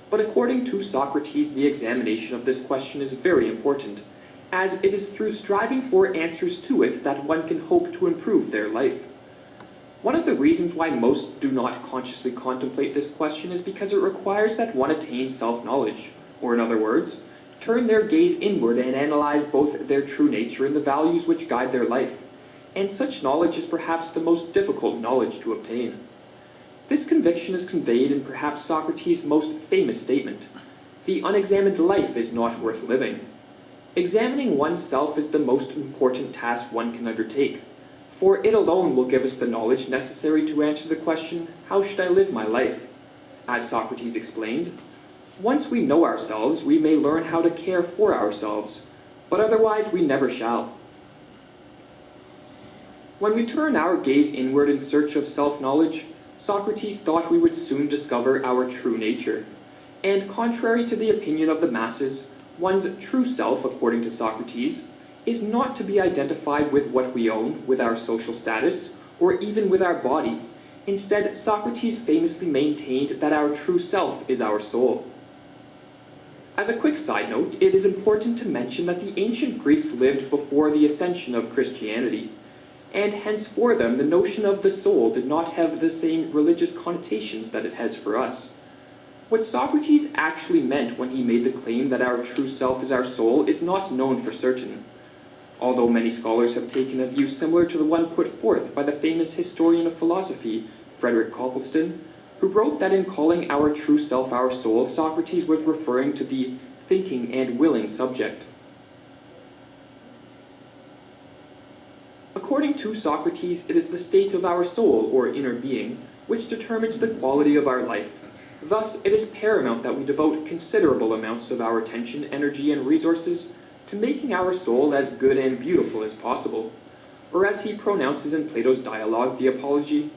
But according to Socrates, the examination of this question is very important, as it is through striving for answers to it that one can hope to improve their life. One of the reasons why most do not consciously contemplate this question is because it requires that one attain self-knowledge, or in other words, turn their gaze inward and analyze both their true nature and the values which guide their life, and such knowledge is perhaps the most difficult knowledge to obtain. This conviction is conveyed in perhaps Socrates' most famous statement: "The unexamined life is not worth living." Examining oneself is the most important task one can undertake, for it alone will give us the knowledge necessary to answer the question, how should I live my life? As Socrates explained, once we know ourselves, we may learn how to care for ourselves, but otherwise we never shall. When we turn our gaze inward in search of self-knowledge, Socrates thought we would soon discover our true nature. And contrary to the opinion of the masses, one's true self, according to Socrates, is not to be identified with what we own, with our social status, or even with our body. Instead, Socrates famously maintained that our true self is our soul. As a quick side note, it is important to mention that the ancient Greeks lived before the ascension of Christianity, and hence for them the notion of the soul did not have the same religious connotations that it has for us. What Socrates actually meant when he made the claim that our true self is our soul is not known for certain, although many scholars have taken a view similar to the one put forth by the famous historian of philosophy, Frederick Copleston, who wrote that in calling our true self our soul, Socrates was referring to the thinking and willing subject. According to Socrates, it is the state of our soul, or inner being, which determines the quality of our life. Thus, it is paramount that we devote considerable amounts of our attention, energy, and resources to making our soul as good and beautiful as possible. Or as he pronounces in Plato's dialogue, the Apology,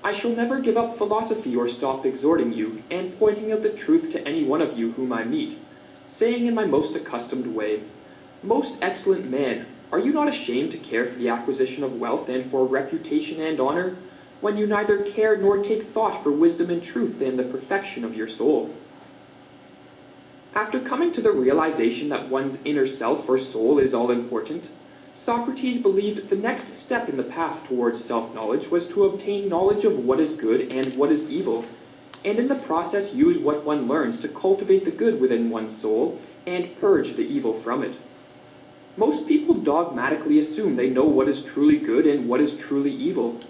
"I shall never give up philosophy or stop exhorting you, and pointing out the truth to any one of you whom I meet, saying in my most accustomed way, Most excellent man, are you not ashamed to care for the acquisition of wealth and for reputation and honor, when you neither care nor take thought for wisdom and truth and the perfection of your soul?" After coming to the realization that one's inner self or soul is all important, Socrates believed the next step in the path towards self-knowledge was to obtain knowledge of what is good and what is evil, and in the process use what one learns to cultivate the good within one's soul and purge the evil from it. Most people dogmatically assume they know what is truly good and what is truly evil.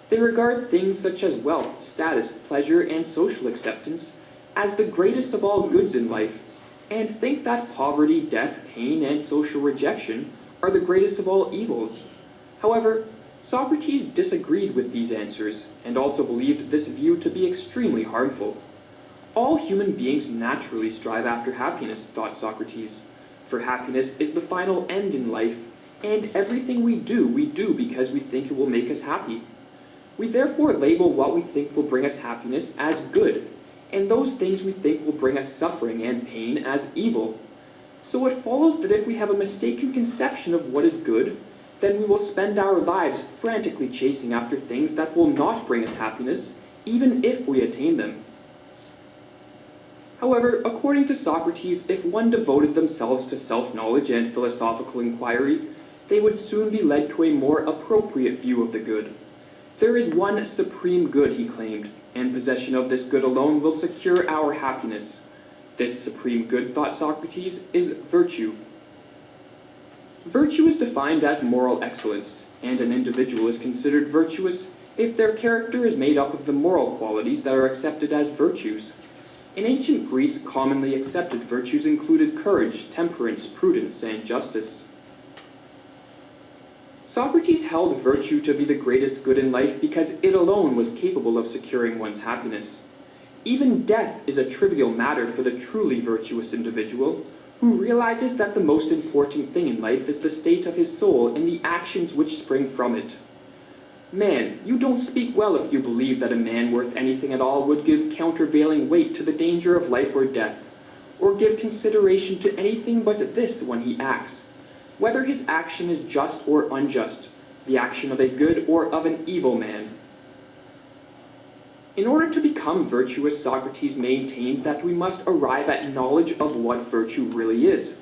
They regard things such as wealth, status, pleasure, and social acceptance as the greatest of all goods in life, and think that poverty, death, pain, and social rejection are the greatest of all evils. However, Socrates disagreed with these answers, and also believed this view to be extremely harmful. All human beings naturally strive after happiness, thought Socrates, for happiness is the final end in life, and everything we do because we think it will make us happy. We therefore label what we think will bring us happiness as good, and those things we think will bring us suffering and pain as evil. So it follows that if we have a mistaken conception of what is good, then we will spend our lives frantically chasing after things that will not bring us happiness, even if we attain them. However, according to Socrates, if one devoted themselves to self-knowledge and philosophical inquiry, they would soon be led to a more appropriate view of the good. There is one supreme good, he claimed, and possession of this good alone will secure our happiness. This supreme good, thought Socrates, is virtue. Virtue is defined as moral excellence, and an individual is considered virtuous if their character is made up of the moral qualities that are accepted as virtues. In ancient Greece, commonly accepted virtues included courage, temperance, prudence, and justice. Socrates held virtue to be the greatest good in life because it alone was capable of securing one's happiness. Even death is a trivial matter for the truly virtuous individual, who realizes that the most important thing in life is the state of his soul and the actions which spring from it. Man, you don't speak well if you believe that a man worth anything at all would give countervailing weight to the danger of life or death, or give consideration to anything but this when he acts, whether his action is just or unjust, the action of a good or of an evil man. In order to become virtuous, Socrates maintained that we must arrive at knowledge of what virtue really is.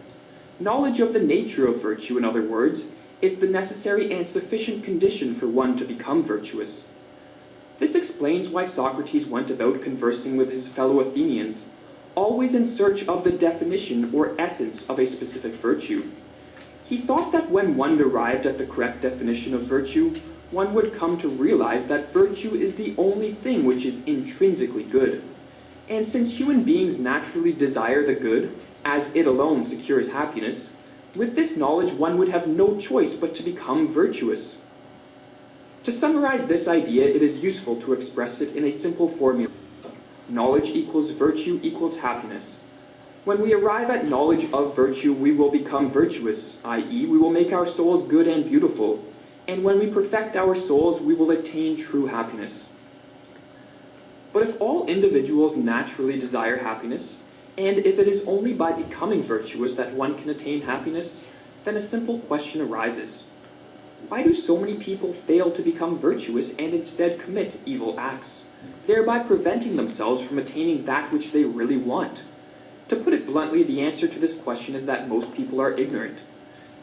Knowledge of the nature of virtue, in other words, is the necessary and sufficient condition for one to become virtuous. This explains why Socrates went about conversing with his fellow Athenians, always in search of the definition or essence of a specific virtue. He thought that when one arrived at the correct definition of virtue, one would come to realize that virtue is the only thing which is intrinsically good. And since human beings naturally desire the good, as it alone secures happiness, with this knowledge one would have no choice but to become virtuous. To summarize this idea, it is useful to express it in a simple formula. Knowledge equals virtue equals happiness. When we arrive at knowledge of virtue, we will become virtuous, i.e., we will make our souls good and beautiful, and when we perfect our souls, we will attain true happiness. But if all individuals naturally desire happiness, and if it is only by becoming virtuous that one can attain happiness, then a simple question arises. Why do so many people fail to become virtuous and instead commit evil acts, thereby preventing themselves from attaining that which they really want? To put it bluntly, the answer to this question is that most people are ignorant.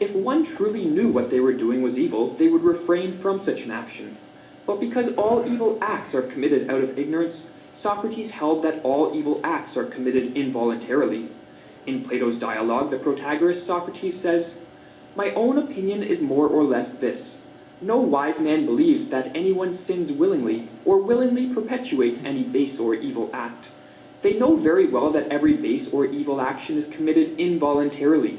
If one truly knew what they were doing was evil, they would refrain from such an action. But because all evil acts are committed out of ignorance, Socrates held that all evil acts are committed involuntarily. In Plato's dialogue, the Protagoras, Socrates says, "My own opinion is more or less this. No wise man believes that anyone sins willingly, or willingly perpetuates any base or evil act. They know very well that every base or evil action is committed involuntarily."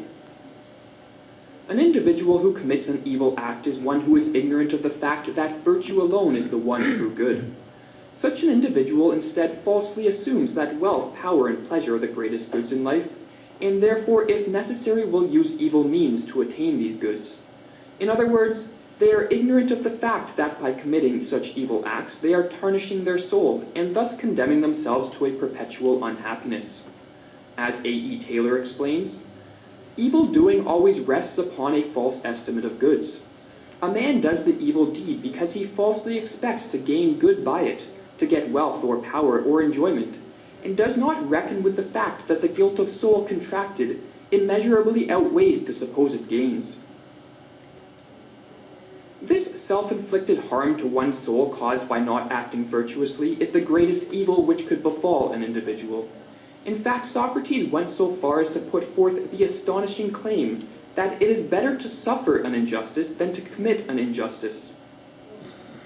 An individual who commits an evil act is one who is ignorant of the fact that virtue alone is the one true good. Such an individual instead falsely assumes that wealth, power, and pleasure are the greatest goods in life, and therefore, if necessary, will use evil means to attain these goods. In other words, they are ignorant of the fact that by committing such evil acts, they are tarnishing their soul, and thus condemning themselves to a perpetual unhappiness. As A.E. Taylor explains, evil doing always rests upon a false estimate of goods. A man does the evil deed because he falsely expects to gain good by it, to get wealth or power or enjoyment, and does not reckon with the fact that the guilt of soul contracted immeasurably outweighs the supposed gains. This self-inflicted harm to one's soul caused by not acting virtuously is the greatest evil which could befall an individual. In fact, Socrates went so far as to put forth the astonishing claim that it is better to suffer an injustice than to commit an injustice.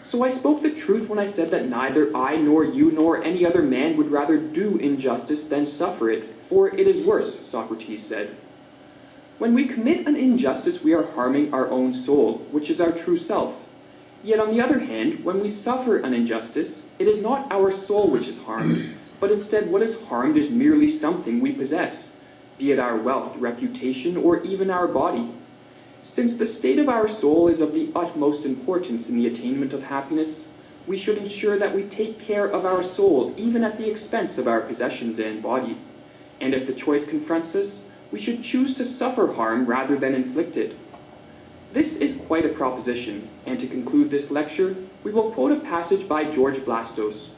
So I spoke the truth when I said that neither I nor you nor any other man would rather do injustice than suffer it, for it is worse, Socrates said. When we commit an injustice, we are harming our own soul, which is our true self. Yet on the other hand, when we suffer an injustice, it is not our soul which is harmed, but instead what is harmed is merely something we possess, be it our wealth, reputation, or even our body. Since the state of our soul is of the utmost importance in the attainment of happiness, we should ensure that we take care of our soul even at the expense of our possessions and body. And if the choice confronts us, we should choose to suffer harm rather than inflict it. This is quite a proposition, and to conclude this lecture, we will quote a passage by George Vlastos,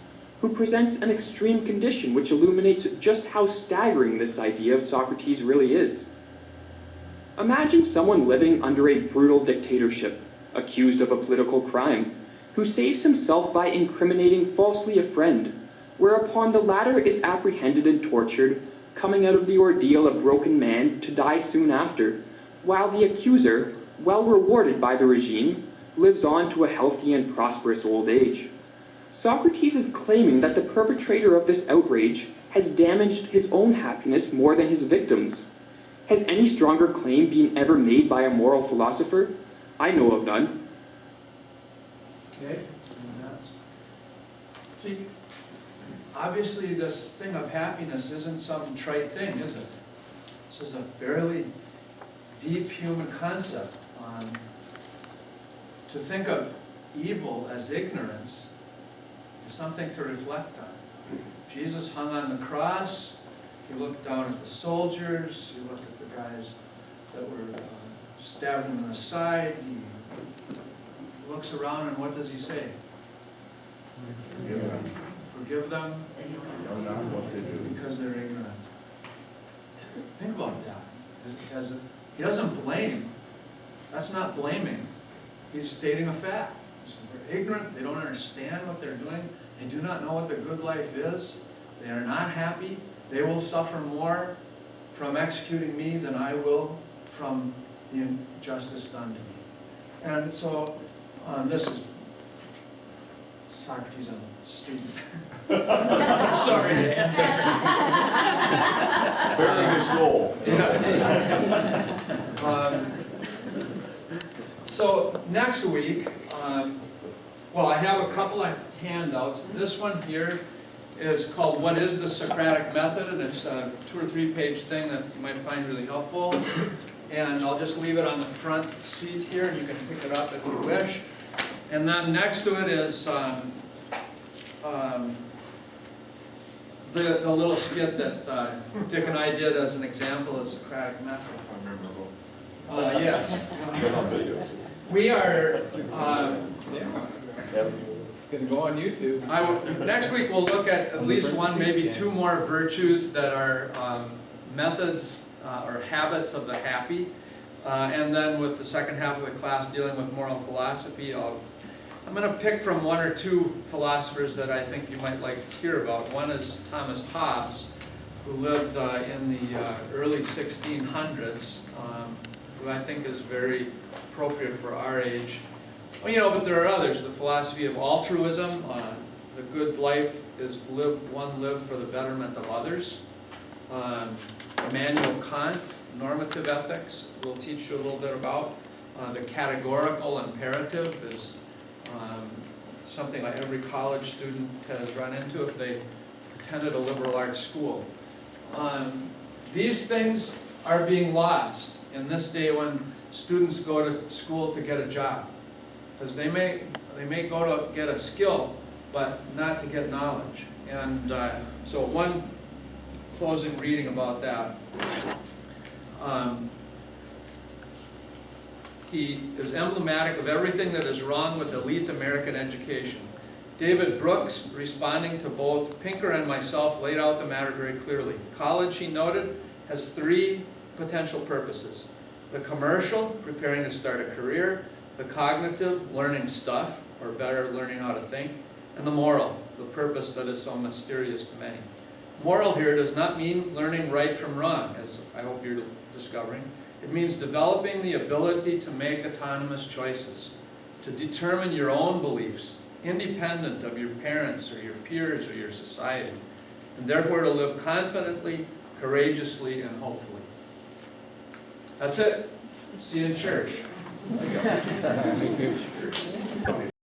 who presents an extreme condition which illuminates just how staggering this idea of Socrates really is. Imagine someone living under a brutal dictatorship, accused of a political crime, who saves himself by incriminating falsely a friend, whereupon the latter is apprehended and tortured, coming out of the ordeal a broken man to die soon after, while the accuser, well rewarded by the regime, lives on to a healthy and prosperous old age. Socrates is claiming that the perpetrator of this outrage has damaged his own happiness more than his victims. Has any stronger claim been ever made by a moral philosopher? I know of none. Okay? See, obviously this thing of happiness isn't some trite thing, is it? This is a fairly deep human concept. To think of evil as ignorance is something to reflect on. Jesus hung on the cross. He looked down at the soldiers. He looked at the guys that were stabbing him in the side. He looks around and what does he say? Forgive them. Forgive them They know not what they do. because they're ignorant. Think about that. Because he doesn't blame. That's not blaming. He's stating a fact. They're ignorant. They don't understand what they're doing. They do not know what the good life is. They are not happy. They will suffer more from executing me than I will from the injustice done to me. And so this is Socrates on the street. Sorry to end there. Bearing his soul. So next week, well, I have a couple of handouts. This one here is called What is the Socratic Method? And it's a 2 or 3 page thing that you might find really helpful. And I'll just leave it on the front seat here, and you can pick it up if you wish. And then next to it is the little skit that Dick and I did as an example of the Socratic Method. Yes. We are, It's gonna go on YouTube. next week we'll look at least one, maybe 2 more virtues that are methods or habits of the happy. And then with the second half of the class dealing with moral philosophy, I'm going to pick from 1 or 2 philosophers that I think you might like to hear about. One is Thomas Hobbes, who lived in the early 1600s, who I think is very appropriate for our age. Well, you know, but there are others. The philosophy of altruism, the good life is lived for the betterment of others. Immanuel Kant, normative ethics, we'll teach you a little bit about. The categorical imperative is something that every college student has run into if they attended a liberal arts school. These things are being lost in this day when students go to school to get a job. Because they may go to get a skill, but not to get knowledge. And so one closing reading about that. He is emblematic of everything that is wrong with elite American education. David Brooks, responding to both Pinker and myself, laid out the matter very clearly. College, he noted, has 3 potential purposes. The commercial, preparing to start a career. The cognitive, learning stuff, or better, learning how to think. And the moral, the purpose that is so mysterious to many. Moral here does not mean learning right from wrong, as I hope you're discovering. It means developing the ability to make autonomous choices, to determine your own beliefs, independent of your parents or your peers or your society, and therefore to live confidently, courageously, and hopefully. That's it. See you in church.